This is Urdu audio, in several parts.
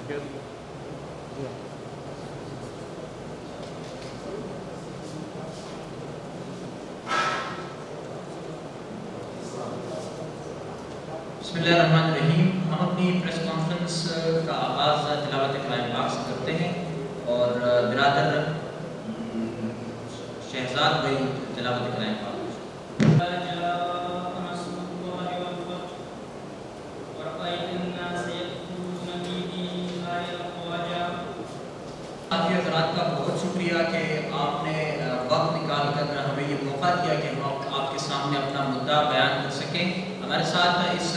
بسم اللہ الرحمن الرحیم. ہم اپنی پریس کانفرنس کا آغاز تلاوت کلام پاک سے کرتے ہیں اور برادر شہزاد بھائی تلاوت کلام پاک. ساتھی حضرات کا بہت شکریہ کہ آپ نے وقت نکال کر ہمیں یہ موقع دیا کہ ہم آپ کے سامنے اپنا مدعا بیان کر سکیں. ہمارے ساتھ اس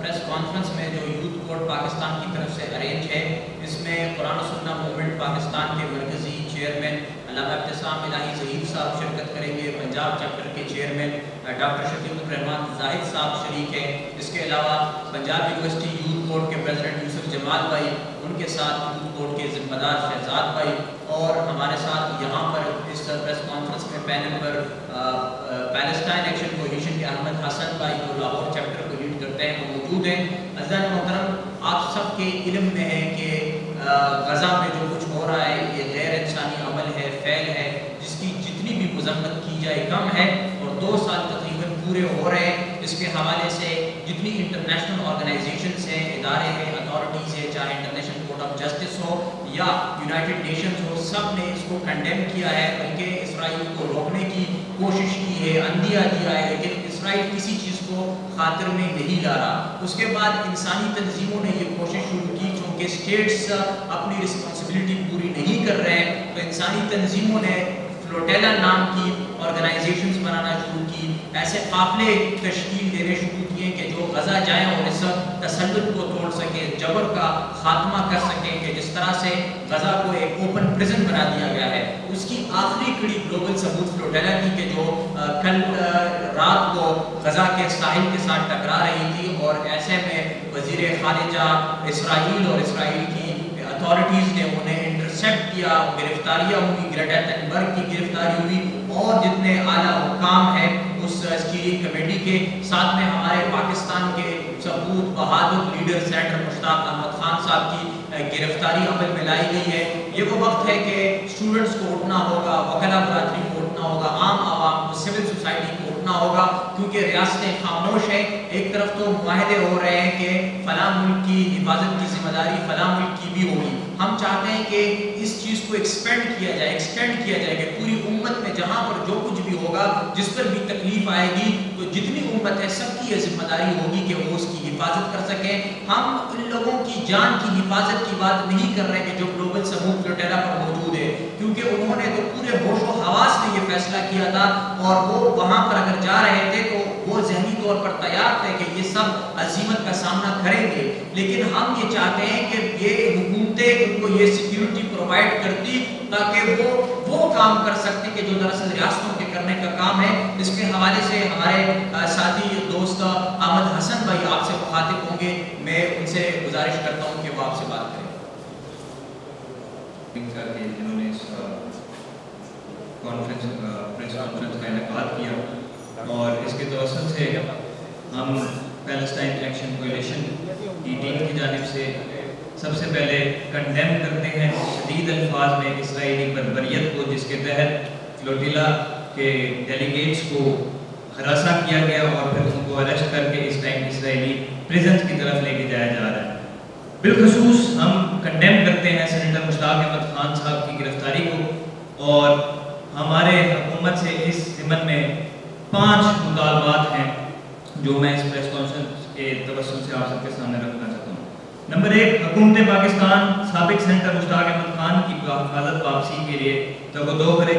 پریس کانفرنس میں جو یوتھ کورٹ پاکستان کی طرف سے ارینج ہے، اس میں قرآن و سنہ موومنٹ پاکستان کے مرکزی چیئرمین علامہ ابتسام الہی ظہیر صاحب شرکت کریں گے. پنجاب چیپٹر کے چیئرمین ڈاکٹر شفیق الرحمان زاہد صاحب شریک ہیں. اس کے علاوہ پنجاب یونیورسٹی یوتھ کورٹ کے پریزیڈنٹ یوسف جمال بھائی، ان کے ساتھ یوتھ کورٹ کے ذمہ دار شہزاد بھائی، اور ہمارے ساتھ یہاں پر اس پریس کانفرنس میں پینل پر پیلسٹائن ایکشن کولیشن کے احمد حسن بھائی جو لاہور چیپٹر کو لیڈ کرتے ہیں وہ موجود ہیں. عزیزان محترم، آپ سب کے علم میں ہے کہ غزہ میں جو کچھ ہو رہا ہے یہ غیر انسانی عمل ہے، فعل ہے، جس کی جتنی بھی مذمت کی جائے کم ہے. اور 2 سال تقریباً پورے ہو رہے ہیں. اس کے حوالے سے جتنی انٹرنیشنل آرگنائزیشنس ہیں، ادارے ہیں، اتھارٹیز ہیں، چاہے انٹرنیشنل کورٹ آف جسٹس ہو یا یونائٹڈ نیشنز ہو، سب نے اس کو کنڈیم کیا ہے، بلکہ اسرائیل کو روکنے کی کوشش کی ہے، اندیا دیا ہے، لیکن اسرائیل کسی چیز کو خاطر میں نہیں لا رہا. اس کے بعد انسانی تنظیموں نے یہ کوشش شروع کی، چونکہ اسٹیٹس اپنی رسپانسبلٹی پوری نہیں کر رہے ہیں، تو انسانی تنظیموں نے فلوٹیلا نام کی آرگنائزیشنز بنانا شروع کی، ایسے قافلے تشکیل دینے شروع کیے کہ جو غزہ جائیں اور اس تسلط کو توڑ سکیں، جبر کا خاتمہ کر سکیں، کہ جس طرح سے غزہ کو ایک اوپن پرزن بنا دیا گیا ہے. اس کی آخری کڑی گلوبل ثبوت فلوٹیلا کی کہ جو کل رات کو غزہ کے ساحل کے ساتھ ٹکرا رہی تھی، اور ایسے میں وزیر خارجہ اسرائیل اور اسرائیل کی اتھارٹیز نے انہیں انٹرسیپٹ کیا، گرفتاریاں ہوئی، گریٹا تھنبرگ کی گرفتاری ہوئی، اور جتنے اعلیٰ حکام ہیں اس اسٹیئرنگ کمیٹی کے ساتھ میں ہمارے پاکستان کے ثبوت بہادر لیڈر سینیٹر مشتاق احمد خان صاحب کی گرفتاری عمل میں لائی گئی ہے. یہ وہ وقت ہے کہ اسٹوڈنٹس کو اٹھنا ہوگا، وکلا برادری کو اٹھنا ہوگا، عام عوام کو، سول سوسائٹی کو اٹھنا ہوگا، کیونکہ ریاستیں خاموش ہیں. ایک طرف تو معاہدے ہو رہے ہیں کہ فلاں ملک کی حفاظت کی ذمہ داری فلاں ملک کی بھی ہوگی. ہم چاہتے ہیں کہ اس چیز کو ایکسٹینڈ کیا جائے کہ پوری امت میں جہاں پر جو کچھ بھی ہوگا، جس پر بھی تکلیف آئے گی، تو جتنی امت ہے سب کی یہ ذمہ داری ہوگی کہ وہ اس کی حفاظت کر سکیں. ہم ان لوگوں کی جان کی حفاظت کی بات نہیں کر رہے کہ جو گلوبل ثبوت فلوٹیلا پر موجود ہے، کیونکہ انہوں نے تو پورے ہوش و حواس میں یہ فیصلہ کیا تھا، اور وہ وہاں پر اگر جا رہے تھے تو وہ ذہنی طور پر تیار تھے کہ یہ سب عظیمت کا سامنا کریں گے. لیکن ہم یہ چاہتے ہیں کہ یہ حکومتیں ان کو یہ سیکیورٹی پرووائڈ کرتی تاکہ وہ کام کر سکتے کہ جو دراصل ریاستوں کے کرنے کا کام ہے. اس کے حوالے سے ہمارے ساتھی دوست احمد حسن بھائی آپ سے مخاطب ہوں گے. میں ان سے گزارش کرتا ہوں کہ وہ آپ سے بات کریں. جنہوں نے اس پریس کانفرنس کا انعقاد کیا، اور اس کے توسط سے ہم پیلسٹائن ایکشن کولیشن کی ٹیم کی جانب سے سب سے پہلے کنڈیم کرتے ہیں شدید الفاظ میں اسرائیلی بربریت کو، جس کے تحت فلوٹیلا کے ڈیلیگیٹس کو ہراساں کیا گیا اور پھر ان کو اریسٹ کر کے اس ٹائم اسرائیلی پریزنس کی طرف لے کے جایا جا رہا ہے. بالخصوص ہم کنڈیم کرتے ہیں سینیٹر مشتاق احمد خان صاحب کی گرفتاری کو، اور ہمارے حکومت سے اس ضمن میں 5 مطالبات ہیں جو میں اس پریس کانفرنس کے توسط سے آپ سب کے سامنے رکھنا چاہتا ہوں. نمبر 1، حکومت پاکستان سابق سینیٹر مشتاق احمد خان کی حفاظت واپسی کے لیے توقع کرے،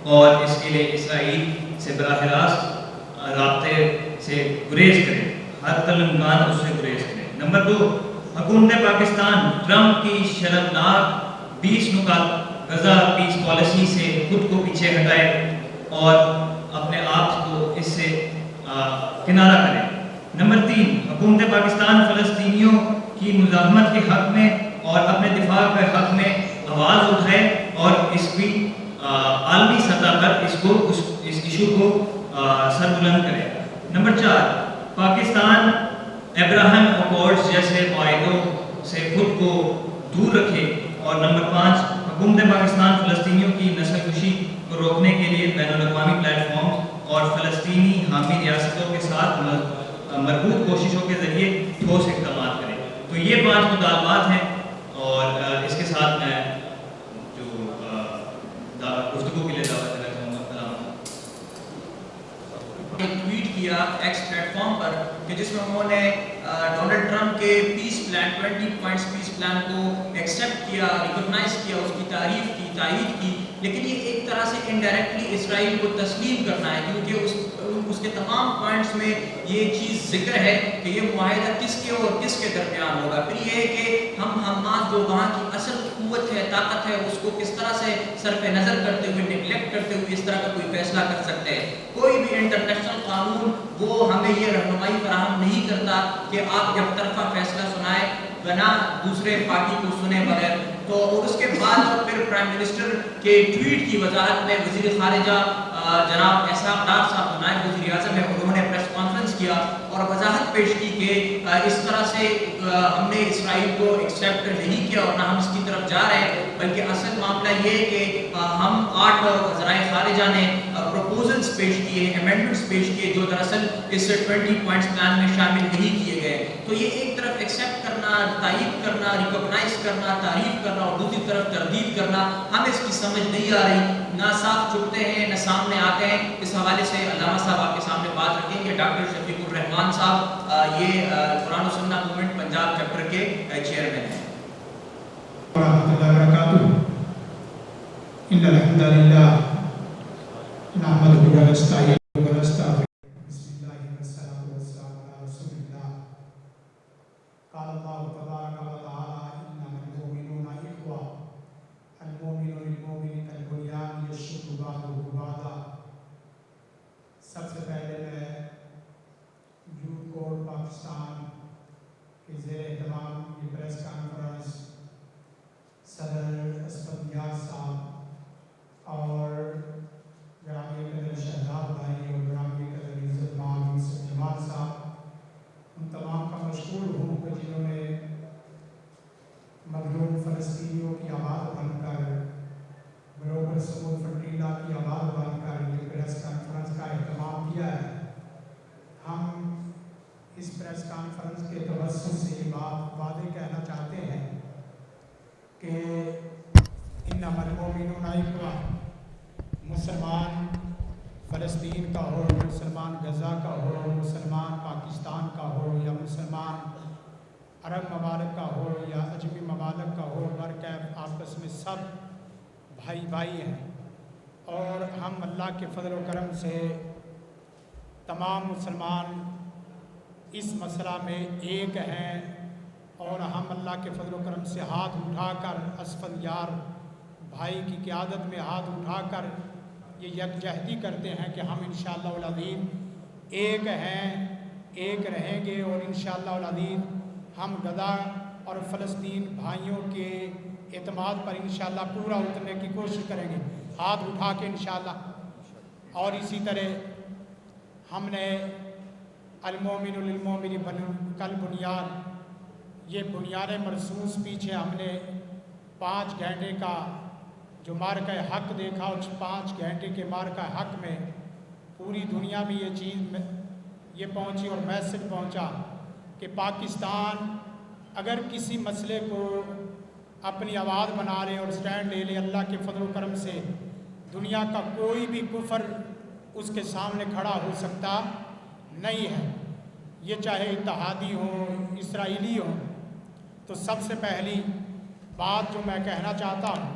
اور اس کے لیے اسرائیل سے براہ راست رابطے سے گریز کرے، ہر امکان اس سے گریز کرے. نمبر 2، حکومت پاکستان ٹرمپ کی شرمناک 20 نکات غزہ پیس پالیسی سے خود کو پیچھے ہٹائے اور اپنے آپ کو اس سے کنارہ کرے. نمبر 3، حکومت پاکستان فلسطینیوں کی مزاحمت کے حق میں اور اپنے دفاع کے حق میں آواز اٹھائے اور اس کی عالمی سطح پر اس ایشو کو سربلند کرے. نمبر 4، پاکستان ابراہیم اکارڈز جیسے معاہدوں سے خود کو دور رکھے، اور نمبر 5 حکومت پاکستان فلسطینیوں کی نسل کشی کو روکنے کے لیے بین الاقوامی پلیٹ فارم اور فلسطینی حامی ریاستوں کے ساتھ مربوط کوششوں کے ذریعے ٹھوس اقدامات کرے۔ تو یہ 5 مطالبات ہیں، اور اس کے ساتھ میں جو گفتگو کے لیے دعوت دینا چاہوں گا۔ ایک ٹویٹ کیا ایکس پلیٹ فارم پر کہ جس میں انہوں نے ڈونلڈ ٹرمپ کے پیس پلان 20 پوائنٹس پیس پلان کو ایکسیپٹ کیا، ریکگنائز کیا، اس کی تعریف کی، تائید کی، لیکن یہ ایک طرح سے انڈائریکٹلی اسرائیل کو تسلیم کرنا ہے، کیونکہ اس کے تمام پوائنٹس میں یہ چیز ذکر ہے کہ یہ معاہدہ کس کے اور کس کے درمیان ہوگا۔ پھر یہ ہے کہ ہم حماس جو وہاں کی اصل قوت ہے، طاقت ہے، اس کو کس طرح سے صرف نظر کرتے ہوئے، نیگلیکٹ کرتے ہوئے اس طرح کا کوئی فیصلہ کر سکتے ہیں۔ کوئی بھی انٹرنیشنل قانون وہ ہمیں یہ رہنمائی فراہم نہیں کرتا کہ آپ یک طرفہ فیصلہ سنائیں بنا دوسرے پارٹی کو سنے بغیر۔ تو اور اس کے بعد پھر پرائم منسٹر کے ٹویٹ کی وضاحت میں وزیر خارجہ جناب اسحاق ڈار صاحب نائب وزیر اعظم ہے، انہوں نے پریس کانفرنس کیا اور وضاحت پیش کی کہ اس طرح سے ہم نے اسرائیل کو ایکسیپٹ نہیں کیا اور نہ ہم اس کی طرف جا رہے ہیں، بلکہ اصل معاملہ یہ ہے کہ ہم 8 وزرائے خارجہ نے پروپوزلز پیش کیے، امینڈمنٹس پیش کیے جو دراصل اس 20 پوائنٹس پلان میں شامل نہیں کیے گئے۔ تو یہ ایک طرف ایکسیپٹ کرنا، تائید کرنا، ریکگنائز کرنا، تعریف کرنا، اور دوسری طرف تردید کرنا، ہمیں اس کی سمجھ نہیں آ رہی، نہ صاف چکتے ہیں نہ سامنے آتے ہیں۔ اس حوالے سے علامہ صاحب آپ کے سامنے بات رکھیں کہ ڈاکٹر شفیق الرحمان صاحب یہ قرآن و سنہ موومنٹ پنجاب چیپٹر کے چیئرمین ہیں۔ ورحمۃ اللہ وبرکاتہ۔ ان الحمد للہ نحمدہ ونستعینہ ونستغفرہ۔ بسم اللہ والصلاۃ والسلام علی رسول اللہ۔ قال اللہ تبارک و تعالی انما المؤمنون اخوہ المؤمن للمؤمن کالبنیان یشد بعضہ بعضا۔ سب سے پہلے میں یوتھ کورٹ پاکستان کے زیر اہتمام یہ پریس کانفرنس صدر اسفد نیاز صاحب اور گرامی قدر شہزاد بھائی اور گرامی قدر عزت مآب یوسف جمال صاحب، ان تمام کا مشکور ہوں کہ جنہوں نے مظلوم فلسطینیوں کی آواز بن کر، گلوبل سمود فٹیلا کی آواز بن کر یہ پریس کانفرنس کا اہتمام کیا ہے۔ ہم اس پریس کانفرنس کے توسط سے یہ بات واضح کہنا چاہتے ہیں کہ انما المؤمنون اخوہ، مسلمان فلسطین کا ہو، مسلمان غزہ کا ہو، مسلمان پاکستان کا ہو، یا مسلمان عرب ممالک کا ہو یا عجمی ممالک کا ہو، برکیف آپس میں سب بھائی بھائی ہیں، اور ہم اللہ کے فضل و کرم سے تمام مسلمان اس مسئلہ میں ایک ہیں، اور ہم اللہ کے فضل و کرم سے ہاتھ اٹھا کر اسفل یار بھائی کی قیادت میں ہاتھ اٹھا کر یہ یکجہتی کرتے ہیں کہ ہم انشاءاللہ العظیم ایک ہیں، ایک رہیں گے، اور انشاءاللہ العظیم ہم غزہ اور فلسطین بھائیوں کے اعتماد پر انشاءاللہ پورا اترنے کی کوشش کریں گے، ہاتھ اٹھا کے انشاءاللہ۔ اور اسی طرح ہم نے المؤمن للمؤمن کالبنیان، یہ بنیاد مرصوص پیچھے ہم نے 5 گھنٹے کا جو مارکہ حق دیکھا، اس 5 گھنٹے کے مارکہ حق میں پوری دنیا میں یہ چیز یہ پہنچی اور میسج پہنچا کہ پاکستان اگر کسی مسئلے کو اپنی آواز بنا لے اور سٹینڈ لے لے، اللہ کے فضل و کرم سے دنیا کا کوئی بھی کفر اس کے سامنے کھڑا ہو سکتا نہیں ہے، یہ چاہے اتحادی ہوں، اسرائیلی ہوں۔ تو سب سے پہلی بات جو میں کہنا چاہتا ہوں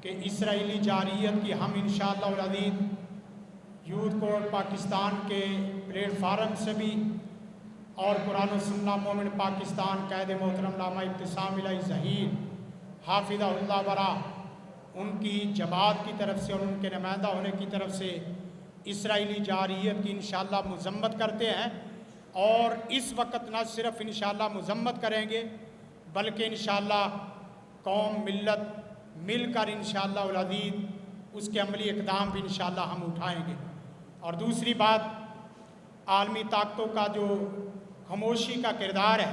کہ اسرائیلی جارحیت کی ہم انشاءاللہ العزیز یوتھ کورٹ پاکستان کے پلیٹ فارم سے بھی، اور قرآن و سنہ مومنٹ پاکستان قائد محترم علامہ ابتسام الہی ظہیر حافظہ اللہ ورا، ان کی جماعت کی طرف سے اور ان کے نمائندہ ہونے کی طرف سے اسرائیلی جارحیت کی انشاءاللہ مذمت کرتے ہیں، اور اس وقت نہ صرف انشاءاللہ مذمت کریں گے بلکہ انشاءاللہ قوم ملت مل کر انشاءاللہ العزیز اس کے عملی اقدام بھی انشاءاللہ ہم اٹھائیں گے۔ اور دوسری بات، عالمی طاقتوں کا جو خاموشی کا کردار ہے،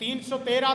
313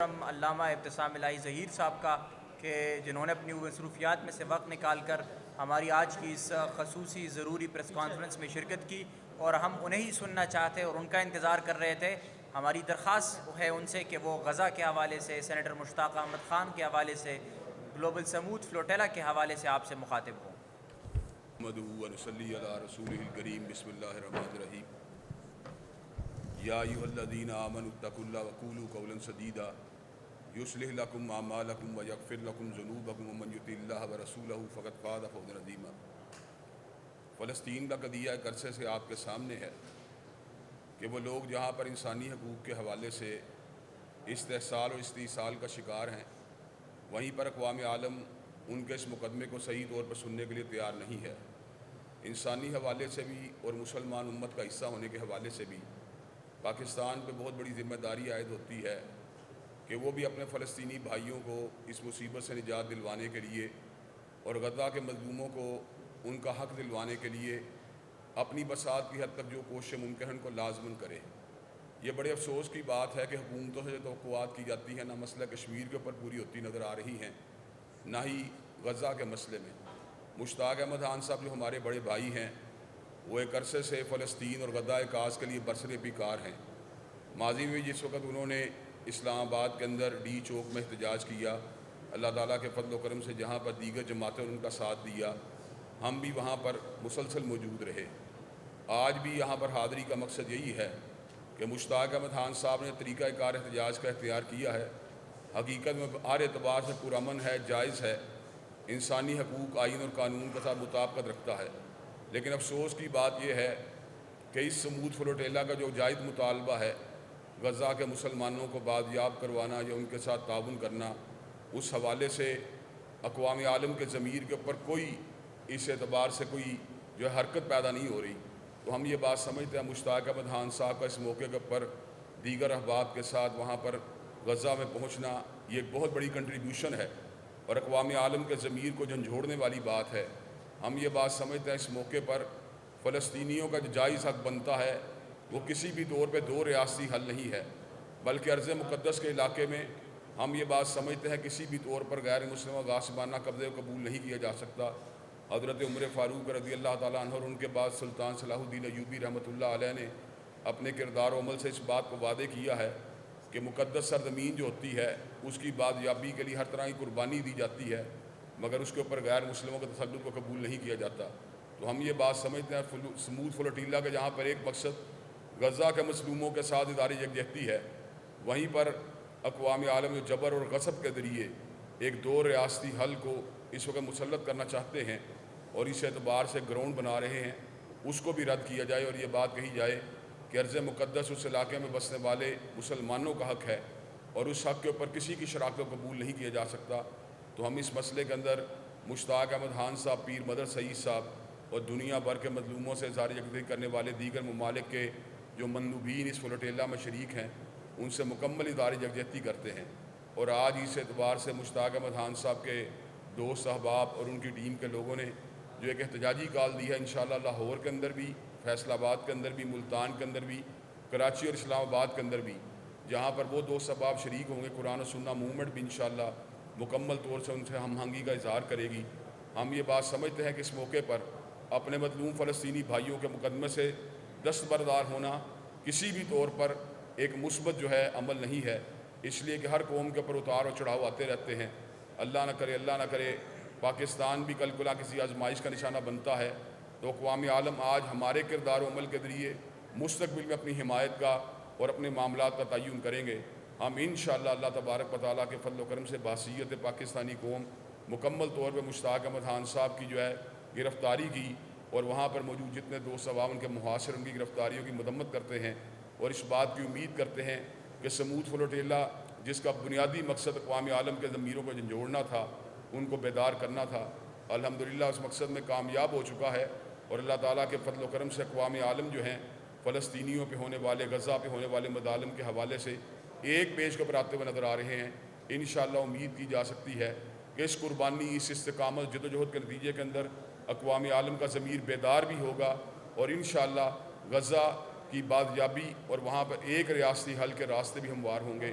ہم علامہ ابتسام الہی ظہیر صاحب کا کہ جنہوں نے اپنی مصروفیات میں سے وقت نکال کر ہماری آج کی اس خصوصی ضروری پریس کانفرنس میں شرکت کی، اور ہم انہیں ہی سننا چاہتے اور ان کا انتظار کر رہے تھے۔ ہماری درخواست ہے ان سے کہ وہ غزہ کے حوالے سے، سینیٹر مشتاق احمد خان کے حوالے سے، گلوبل سمود فلوٹیلا کے حوالے سے آپ سے مخاطب ہوں۔ نحمده ونصلي على رسوله الكريم بسم الله الرحمن الرحيم يا أيها الذين آمنوا اتقوا الله وقولوا قولا سديدا يصلح لكم أعمالكم ويغفر لكم ذنوبكم ومن يطع الله ورسوله فقد فاز فوزا عظيما۔ فلسطین کا قضیہ ایک عرصے سے آپ کے سامنے ہے کہ وہ لوگ جہاں پر انسانی حقوق کے حوالے سے استحصال اور استحصال کا شکار ہیں، وہیں پر اقوام عالم ان کے اس مقدمے کو صحیح طور پر سننے کے لیے تیار نہیں ہے۔ انسانی حوالے سے بھی اور مسلمان امت کا حصہ ہونے کے حوالے سے بھی پاکستان پہ بہت بڑی ذمہ داری عائد ہوتی ہے کہ وہ بھی اپنے فلسطینی بھائیوں کو اس مصیبت سے نجات دلوانے کے لیے اور غزہ کے مظلوموں کو ان کا حق دلوانے کے لیے اپنی بساط کی حد تک جو کوشش ممکن ہے ان کو لازمن کرے۔ یہ بڑے افسوس کی بات ہے کہ حکومتوں سے جو توقعات کی جاتی ہیں نہ مسئلہ کشمیر کے اوپر پوری ہوتی نظر آ رہی ہیں، نہ ہی غزہ کے مسئلے میں۔ مشتاق احمد خان صاحب جو ہمارے بڑے بھائی ہیں، وہ ایک عرصے سے فلسطین اور غزہ کاز کے لیے برسر پیکار ہیں۔ ماضی میں جس وقت انہوں نے اسلام آباد کے اندر ڈی چوک میں احتجاج کیا، اللہ تعالیٰ کے فضل و کرم سے جہاں پر دیگر جماعتیں ان کا ساتھ دیا، ہم بھی وہاں پر مسلسل موجود رہے۔ آج بھی یہاں پر حاضری کا مقصد یہی ہے کہ مشتاق احمد خان صاحب نے طریقہ کار احتجاج کا اختیار کیا ہے، حقیقت میں ہر اعتبار سے پرامن ہے، جائز ہے، انسانی حقوق، آئین اور قانون کے ساتھ مطابقت رکھتا ہے۔ لیکن افسوس کی بات یہ ہے کہ اس سمود فلوٹیلا کا جو جائز مطالبہ ہے غزہ کے مسلمانوں کو بازیاب کروانا یا ان کے ساتھ تعاون کرنا، اس حوالے سے اقوام عالم کے ضمیر کے اوپر کوئی اس اعتبار سے کوئی جو ہے حرکت پیدا نہیں ہو رہی۔ تو ہم یہ بات سمجھتے ہیں مشتاق احمد خان صاحب کا اس موقع کے اوپر دیگر احباب کے ساتھ وہاں پر غزہ میں پہنچنا یہ ایک بہت بڑی کنٹریبیوشن ہے اور اقوام عالم کے ضمیر کو جھنجھوڑنے والی بات ہے۔ ہم یہ بات سمجھتے ہیں اس موقع پر فلسطینیوں کا جو جائز حق بنتا ہے وہ کسی بھی طور پہ دو ریاستی حل نہیں ہے، بلکہ ارض مقدس کے علاقے میں ہم یہ بات سمجھتے ہیں کسی بھی طور پر غیر مسلمہ غاصبانہ قبضے کو قبول نہیں کیا جا سکتا۔ حضرت عمر فاروق رضی اللہ تعالیٰ عنہ اور ان کے بعد سلطان صلاح الدین ایوبی رحمۃ اللہ علیہ نے اپنے کردار و عمل سے اس بات کو وعدے کیا ہے کہ مقدس سرزمین جو ہوتی ہے اس کی بازیابی کے لیے ہر طرح کی قربانی دی جاتی ہے، مگر اس کے اوپر غیر مسلموں کے تسلط کو قبول نہیں کیا جاتا۔ تو ہم یہ بات سمجھتے ہیں سمود فلوٹیلا کا جہاں پر ایک مقصد غزہ کے مظلوموں کے ساتھ اداری یکجہتی ہے، وہیں پر اقوام عالم جو جبر اور غصب کے ذریعے ایک دو ریاستی حل کو اس وقت مسلط کرنا چاہتے ہیں اور اس اعتبار سے گراؤنڈ بنا رہے ہیں، اس کو بھی رد کیا جائے اور یہ بات کہی جائے کہ ارض مقدس اس علاقے میں بسنے والے مسلمانوں کا حق ہے اور اس حق کے اوپر کسی کی شراکت کو قبول نہیں کیا جا سکتا۔ تو ہم اس مسئلے کے اندر مشتاق احمد خان صاحب، پیر مدر سعید صاحب اور دنیا بھر کے مظلوموں سے اظہار یکجہتی کرنے والے دیگر ممالک کے جو مندوبین اس فلوٹیلا میں شریک ہیں ان سے مکمل اظہار یکجہتی کرتے ہیں۔ اور آج اس اعتبار سے مشتاق احمد خان صاحب کے دوست احباب اور ان کی ٹیم کے لوگوں نے جو ایک احتجاجی کال دی ہے، انشاءاللہ لاہور کے اندر بھی، فیصل آباد کے اندر بھی، ملتان کے اندر بھی، کراچی اور اسلام آباد کے اندر بھی، جہاں پر وہ دوست احباب شریک ہوں گے، قرآن و سنہ موومنٹ بھی انشاءاللہ مکمل طور سے ان سے ہم آہنگی کا اظہار کرے گی۔ ہم یہ بات سمجھتے ہیں کہ اس موقع پر اپنے مظلوم فلسطینی بھائیوں کے مقدمے سے دستبردار ہونا کسی بھی طور پر ایک مثبت جو ہے عمل نہیں ہے، اس لیے کہ ہر قوم کے اوپر اتار و چڑھاؤ آتے رہتے ہیں۔ اللہ نہ کرے پاکستان بھی کل کلا کسی آزمائش کا نشانہ بنتا ہے، تو اقوام عالم آج ہمارے کردار و عمل کے ذریعے مستقبل میں اپنی حمایت کا اور اپنے معاملات کا تعین کریں گے۔ ہم انشاءاللہ اللہ تبارک و تعالیٰ کے فضل و کرم سے بحیثیت پاکستانی قوم مکمل طور پہ مشتاق احمد خان صاحب کی جو ہے گرفتاری کی اور وہاں پر موجود جتنے دوست احباب ان کے محاصر ان کی گرفتاریوں کی مذمت کرتے ہیں اور اس بات کی امید کرتے ہیں کہ سمود فلوٹیلا جس کا بنیادی مقصد اقوام عالم کے ضمیروں کو جھنجھوڑنا تھا، ان کو بیدار کرنا تھا، الحمدللہ اس مقصد میں کامیاب ہو چکا ہے۔ اور اللہ تعالیٰ کے فضل و کرم سے اقوام عالم جو ہیں فلسطینیوں پہ ہونے والے، غزہ پہ ہونے والے مظالم کے حوالے سے ایک پیج کو پراتے ہوئے نظر آ رہے ہیں۔ انشاءاللہ امید کی جا سکتی ہے کہ اس قربانی، اس استقامت، جد و جہد کے نتیجے کے اندر اقوام عالم کا ضمیر بیدار بھی ہوگا اور انشاءاللہ غزہ کی بازیابی اور وہاں پر ایک ریاستی حل کے راستے بھی ہموار ہوں گے۔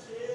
$6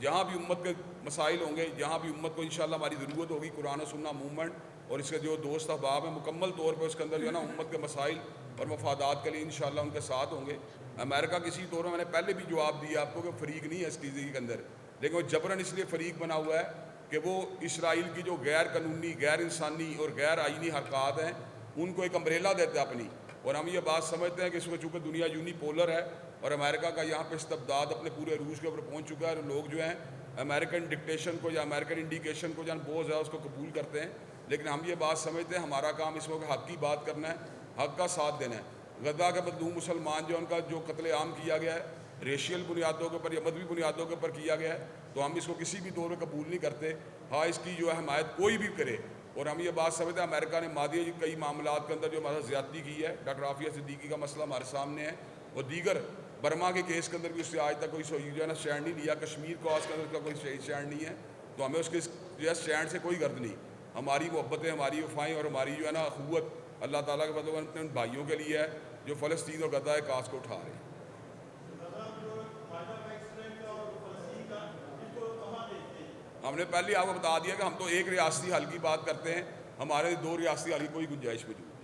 جہاں بھی امت کے مسائل ہوں گے, جہاں بھی امت کو انشاءاللہ ہماری ضرورت ہوگی, قرآن و سنہ موومنٹ اور اس کے جو دوست احباب ہیں مکمل طور پر اس کے اندر جو ہے نا امت کے مسائل اور مفادات کے لیے انشاءاللہ ان کے ساتھ ہوں گے. امریکہ کسی طور میں نے پہلے بھی جواب دیا آپ کو کہ فریق نہیں ہے اس چیز کے اندر, لیکن وہ جبراً اس لیے فریق بنا ہوا ہے کہ وہ اسرائیل کی جو غیر قانونی, غیر انسانی اور غیر آئینی حرکات ہیں ان کو ایک امبریلا دیتے ہیں اپنی. اور ہم یہ بات سمجھتے ہیں کہ اس کو چونکہ دنیا یونی پولر ہے اور امریکہ کا یہاں پہ استبداد اپنے پورے عروج کے اوپر پہنچ چکا ہے, اور لوگ جو ہیں امریکن ڈکٹیشن کو یا امریکن انڈیکیشن کو جو بہت زیادہ اس کو قبول کرتے ہیں. لیکن ہم یہ بات سمجھتے ہیں ہمارا کام اس وقت حق کی بات کرنا ہے, حق کا ساتھ دینا ہے. غزہ کے مظلوم مسلمان جو ان کا جو قتل عام کیا گیا ہے ریشیل بنیادوں کے اوپر یا مذہبی بنیادوں کے اوپر کیا گیا ہے, تو ہم اس کو کسی بھی طور پہ قبول نہیں کرتے. ہاں اس کی جو ہے حمایت کوئی بھی کرے, اور ہم یہ بات سمجھتے ہیں امریکہ نے مادی کئی معاملات کے اندر جو ہمارا زیادتی کی ہے, ڈاکٹر عافیہ صدیقی کا مسئلہ ہمارے سامنے ہے, اور دیگر برما کے کیس کے اندر بھی اس سے آج تک کوئی جو ہے نا اسٹینڈ نہیں لیا, کشمیر کاس کے اندر اس کا کوئی اسٹینڈ نہیں ہے. تو ہمیں اس کے جو ہے اسٹینڈ سے کوئی غرض نہیں. ہماری محبتیں, ہماری وفائیں اور ہماری جو ہے نا اخوت اللہ تعالیٰ کے فضل و کرم ان بھائیوں کے لیے ہے جو فلسطین اور غزہ کاس کو اٹھا رہے ہیں. ہم نے پہلے آپ کو بتا دیا کہ ہم تو ایک ریاستی حل کی بات کرتے ہیں, ہمارے 2 ریاستی حل کی کوئی گنجائش موجود نہیں.